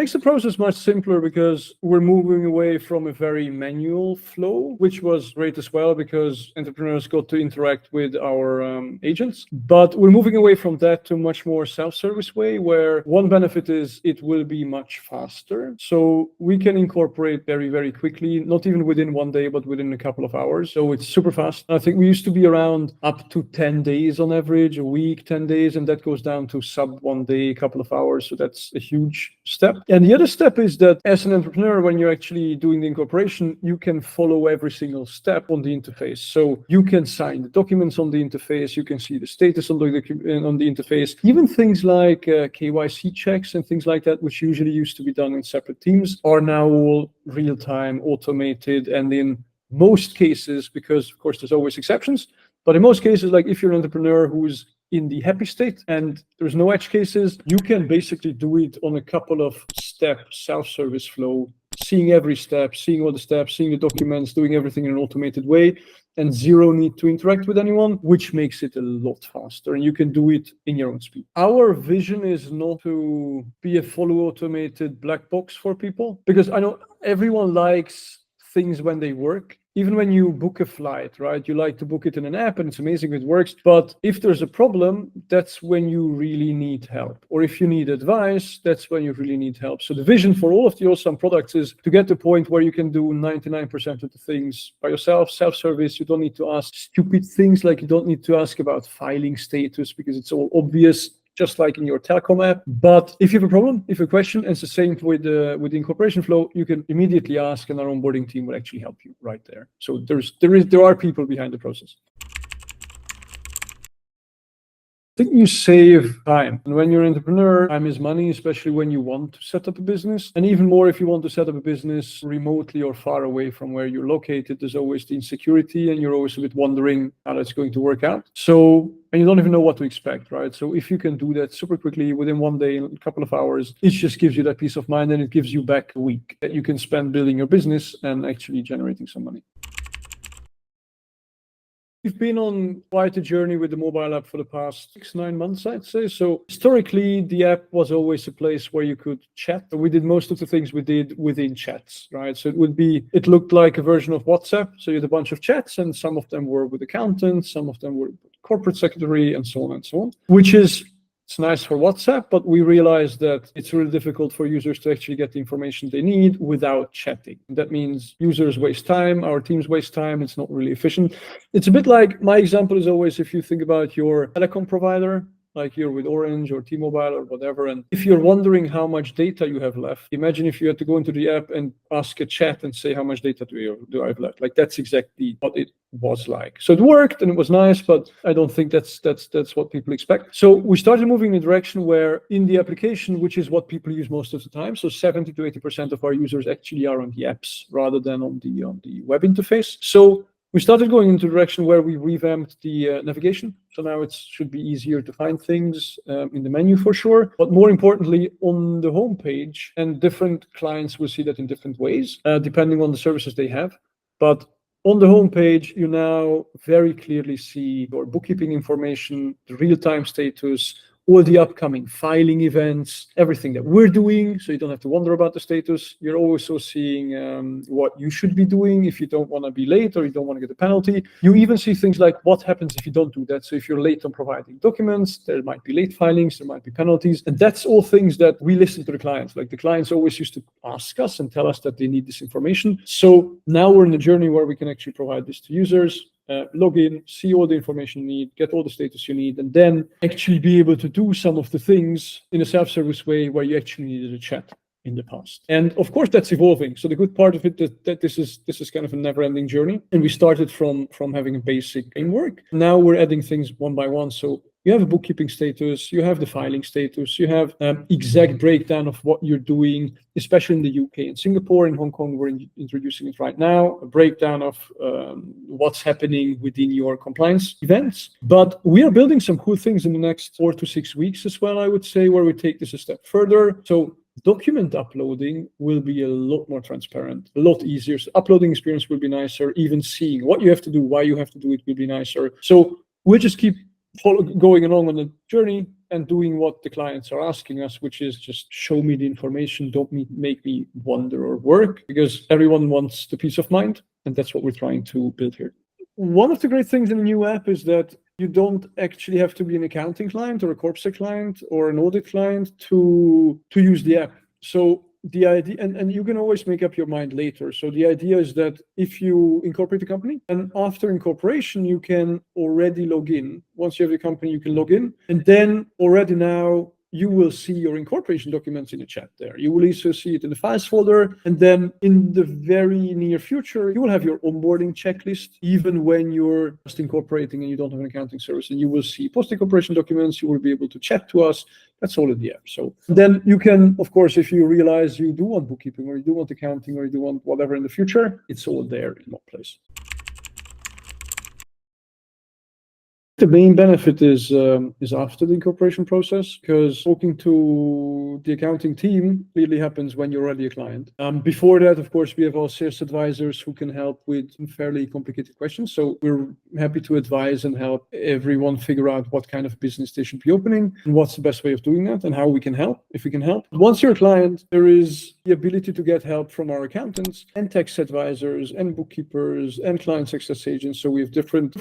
makes the process much simpler because we're moving away from a very manual flow, which was great as well because entrepreneurs got to interact with our agents. But we're moving away from that to a much more self-service way, where one benefit is it will be much faster. So we can incorporate very, very quickly, not even within one day, but within a couple of hours. So it's super fast. I think we used to be around up to 10 days on average, a week, 10 days, and that goes down to sub 1 day, a couple of hours. So that's a huge step. And the other step is that as an entrepreneur, when you're actually doing the incorporation, you can follow every single step on the interface. So you can sign the documents on the interface, you can see the status on the interface, even things like KYC checks and things like that, which usually used to be done in separate teams, are now all real-time, automated, and in most cases, because of course there's always exceptions, but in most cases, like if you're an entrepreneur who's in the happy state and there's no edge cases, you can basically do it on a couple of step self-service flow, seeing every step, seeing all the steps, seeing the documents, doing everything in an automated way, and zero need to interact with anyone, which makes it a lot faster, and you can do it in your own speed. Our vision is not to be a fully automated black box for people, because I know everyone likes things when they work. Even when you book a flight, right? You like to book it in an app and it's amazing, it works. But if there's a problem, that's when you really need help. Or if you need advice, that's when you really need help. So the vision for all of the Osome products is to get to a point where you can do 99% of the things by yourself, self-service. You don't need to ask stupid things, like you don't need to ask about filing status because it's all obvious, just like in your telecom app. But if you have a problem, if you have a question, and it's the same with the incorporation flow, you can immediately ask, and our onboarding team will actually help you right there. So there are people behind the process. I think you save time. And when you're an entrepreneur, time is money, especially when you want to set up a business. And even more if you want to set up a business remotely or far away from where you're located, there's always the insecurity and you're always a bit wondering how that's going to work out. And you don't even know what to expect, right? So if you can do that super quickly within 1 day, a couple of hours, it just gives you that peace of mind, and it gives you back a week that you can spend building your business and actually generating some money. We've been on quite a journey with the mobile app for the past 6-9 months, I'd say. So historically, the app was always a place where you could chat. We did most of the things we did within chats, right? So it looked like a version of WhatsApp. So you had a bunch of chats, and some of them were with accountants, some of them were with corporate secretary, and so on and so on, it's nice for WhatsApp, but we realized that it's really difficult for users to actually get the information they need without chatting. That means users waste time, our teams waste time, it's not really efficient. It's a bit like, my example is always, if you think about your telecom provider, like you're with Orange or T-Mobile or whatever, and if you're wondering how much data you have left, imagine if you had to go into the app and ask a chat and say, how much data do I have left? Like, that's exactly what it was like. So it worked and it was nice, but I don't think that's what people expect. So we started moving in a direction where in the application, which is what people use most of the time, so 70 to 80% of our users actually are on the apps rather than on the web interface. So we started going into a direction where we revamped the navigation. So now it should be easier to find things in the menu for sure. But more importantly, on the homepage, and different clients will see that in different ways, depending on the services they have. But on the homepage, you now very clearly see your bookkeeping information, the real-time status, all the upcoming filing events, everything that we're doing, so you don't have to wonder about the status. You're also seeing what you should be doing if you don't want to be late or you don't want to get a penalty. You even see things like what happens if you don't do that. So if you're late on providing documents, there might be late filings, there might be penalties. And that's all things that we listen to the clients. Like, the clients always used to ask us and tell us that they need this information. So now we're in a journey where we can actually provide this to users. Log in, see all the information you need, get all the status you need, and then actually be able to do some of the things in a self-service way where you actually needed a chat in the past. And of course, that's evolving. So the good part of it is that this is kind of a never-ending journey. And we started from having a basic framework. Now we're adding things one by one. So you have a bookkeeping status, you have the filing status, you have exact breakdown of what you're doing, especially in the UK and Singapore. In Hong Kong, we're introducing it right now, a breakdown of what's happening within your compliance events. But we are building some cool things in the next 4 to 6 weeks as well, I would say, where we take this a step further. So document uploading will be a lot more transparent, a lot easier. So uploading experience will be nicer. Even seeing what you have to do, why you have to do it will be nicer. So we'll just keep going along on the journey, and doing what the clients are asking us, which is just show me the information, don't make me wonder or work, because everyone wants the peace of mind, and that's what we're trying to build here. One of the great things in the new app is that you don't actually have to be an accounting client or a corporate client or an audit client to use the app. So the idea, and you can always make up your mind later. So the idea is that if you incorporate a company, and after incorporation, you can already log in. Once you have the company, you can log in, and then already now you will see your incorporation documents in the chat there. You will also see it in the files folder. And then in the very near future, you will have your onboarding checklist, even when you're just incorporating and you don't have an accounting service. And you will see post-incorporation documents. You will be able to chat to us. That's all in the app. So then you can, of course, if you realize you do want bookkeeping or you do want accounting or you do want whatever in the future, it's all there in one place. The main benefit is after the incorporation process, because talking to the accounting team clearly happens when you're already a client. Before that, of course, we have our sales advisors who can help with fairly complicated questions. So we're happy to advise and help everyone figure out what kind of business they should be opening and what's the best way of doing that and how we can help, if we can help. Once you're a client, there is the ability to get help from our accountants and tax advisors and bookkeepers and client success agents. So we have different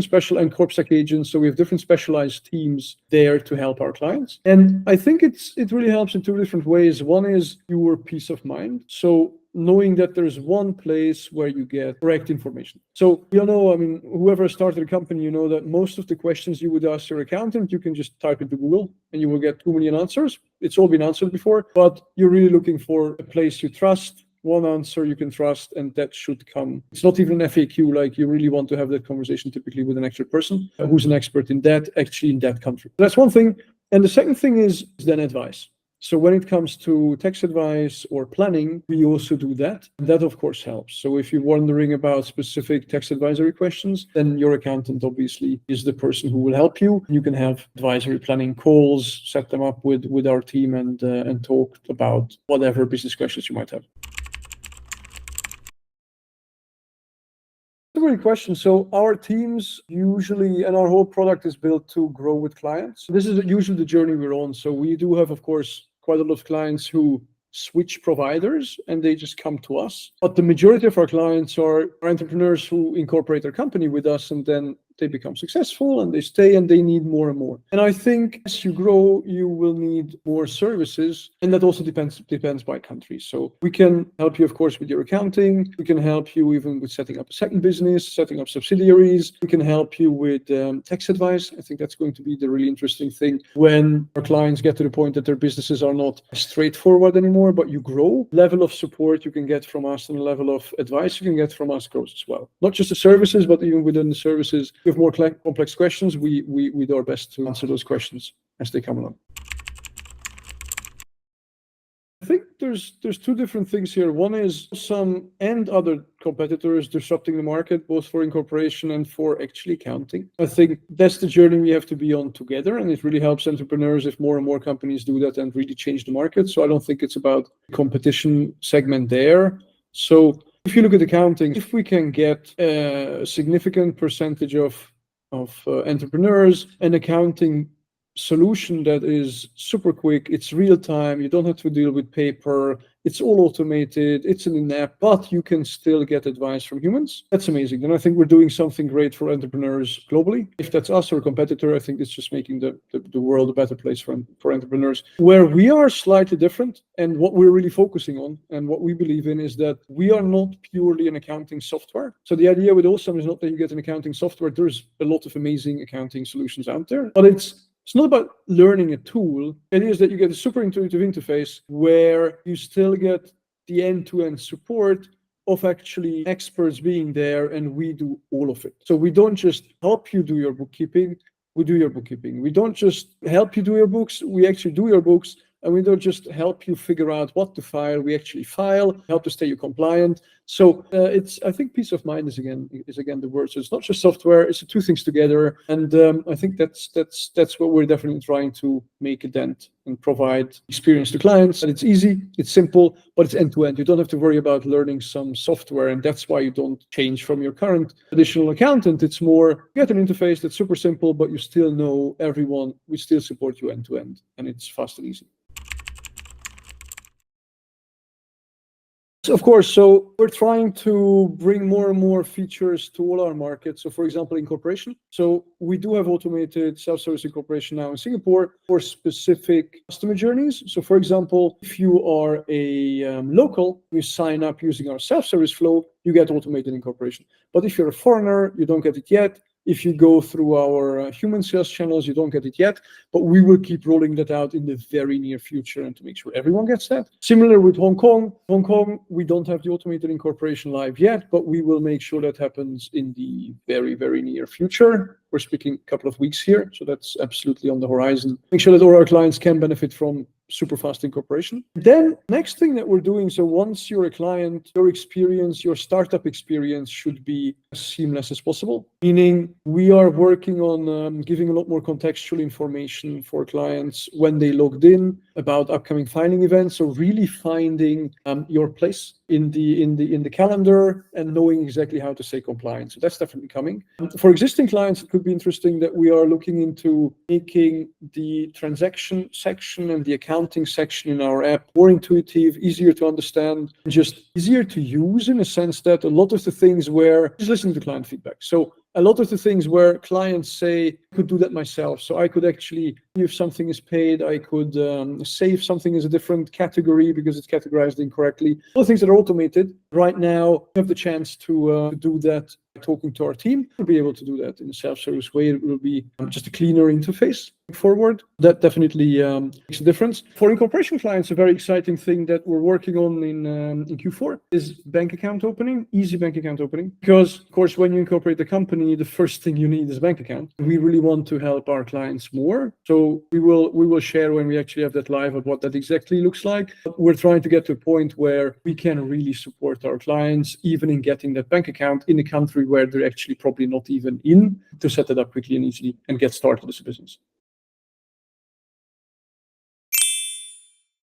special and corpsec agents. So we have different specialized teams there to help our clients. And I think it really helps in two different ways. One is your peace of mind. So knowing that there's one place where you get correct information. So, whoever started a company, you know that most of the questions you would ask your accountant, you can just type into Google and you will get 2 million answers. It's all been answered before, but you're really looking for a place you trust, one answer you can trust, and that should come. It's not even an FAQ, like you really want to have that conversation typically with an actual person who's an expert in that, actually in that country. That's one thing. And the second thing is then advice. So when it comes to tax advice or planning, we also do that. And that, of course, helps. So if you're wondering about specific tax advisory questions, then your accountant obviously is the person who will help you. You can have advisory planning calls, set them up with our team and talk about whatever business questions you might have. That's a great question. So our teams usually, and our whole product is built to grow with clients. This is usually the journey we're on. So we do have, of course, quite a lot of clients who switch providers and they just come to us. But the majority of our clients are entrepreneurs who incorporate their company with us, and then they become successful and they stay and they need more and more. And I think as you grow, you will need more services. And that also depends by country. So we can help you, of course, with your accounting. We can help you even with setting up a second business, setting up subsidiaries. We can help you with tax advice. I think that's going to be the really interesting thing when our clients get to the point that their businesses are not straightforward anymore, but you grow. Level of support you can get from us and the level of advice you can get from us grows as well. Not just the services, but even within the services, if more complex questions, we do our best to answer those questions as they come along. I think there's two different things here. One is some and other competitors disrupting the market, both for incorporation and for actually accounting. I think that's the journey we have to be on together, and it really helps entrepreneurs if more and more companies do that and really change the market. So I don't think it's about competition segment there. So if you look at accounting, if we can get a significant percentage of entrepreneurs and accounting solution that is super quick, it's real time, you don't have to deal with paper, it's all automated, it's in an app, but you can still get advice from humans. That's amazing. And I think we're doing something great for entrepreneurs globally. If that's us or a competitor, I think it's just making the world a better place for entrepreneurs. Where we are slightly different and what we're really focusing on and what we believe in is that we are not purely an accounting software. So the idea with Osome is not that you get an accounting software. There's a lot of amazing accounting solutions out there, but it's not about learning a tool. It is that you get a super intuitive interface where you still get the end-to-end support of actually experts being there, and we do all of it. So we don't just help you do your bookkeeping, we do your bookkeeping. We don't just help you do your books, we actually do your books, And we don't just help you figure out what to file. We actually file, help to stay you compliant. So I think peace of mind is again the word. So it's not just software; it's the two things together. And I think that's what we're definitely trying to make a dent and provide experience to clients. And it's easy, it's simple, but it's end to end. You don't have to worry about learning some software, and that's why you don't change from your current traditional accountant. It's more you get an interface that's super simple, but you still know everyone. We still support you end to end, and it's fast and easy. Of course, so we're trying to bring more and more features to all our markets. So for example, incorporation. So we do have automated self-service incorporation now in Singapore for specific customer journeys. So for example, if you are a local, you sign up using our self-service flow, you get automated incorporation. But if you're a foreigner, you don't get it yet. If you go through our human sales channels, you don't get it yet, but we will keep rolling that out in the very near future and to make sure everyone gets that. Similar with Hong Kong. Hong Kong, we don't have the automated incorporation live yet, but we will make sure that happens in the very, very near future. We're speaking a couple of weeks here, so that's absolutely on the horizon. Make sure that all our clients can benefit from super fast incorporation. Then next thing that we're doing, so once you're a client, your experience, your startup experience should be as seamless as possible. Meaning we are working on giving a lot more contextual information for clients when they logged in about upcoming filing events. So really finding your place in the calendar and knowing exactly how to stay compliant. So that's definitely coming. For existing clients, it could be interesting that we are looking into making the transaction section and the accounting section in our app more intuitive, easier to understand, just easier to use in a sense that a lot of the things where just listening to client feedback. So a lot of the things where clients say, I could do that myself. So I could actually, if something is paid, I could save something as a different category because it's categorized incorrectly. All the things that are automated right now, we have the chance to do that talking to our team. We'll be able to do that in a self-service way. It will be just a cleaner interface forward. That definitely makes a difference. For incorporation clients, a very exciting thing that we're working on in Q4 is bank account opening, easy bank account opening. Because, of course, when you incorporate the company, the first thing you need is a bank account. We really want to help our clients more. So we will share when we actually have that live of what that exactly looks like. But we're trying to get to a point where we can really support our clients, even in getting that bank account in a country where they're actually probably not even in, to set it up quickly and easily and get started as a business.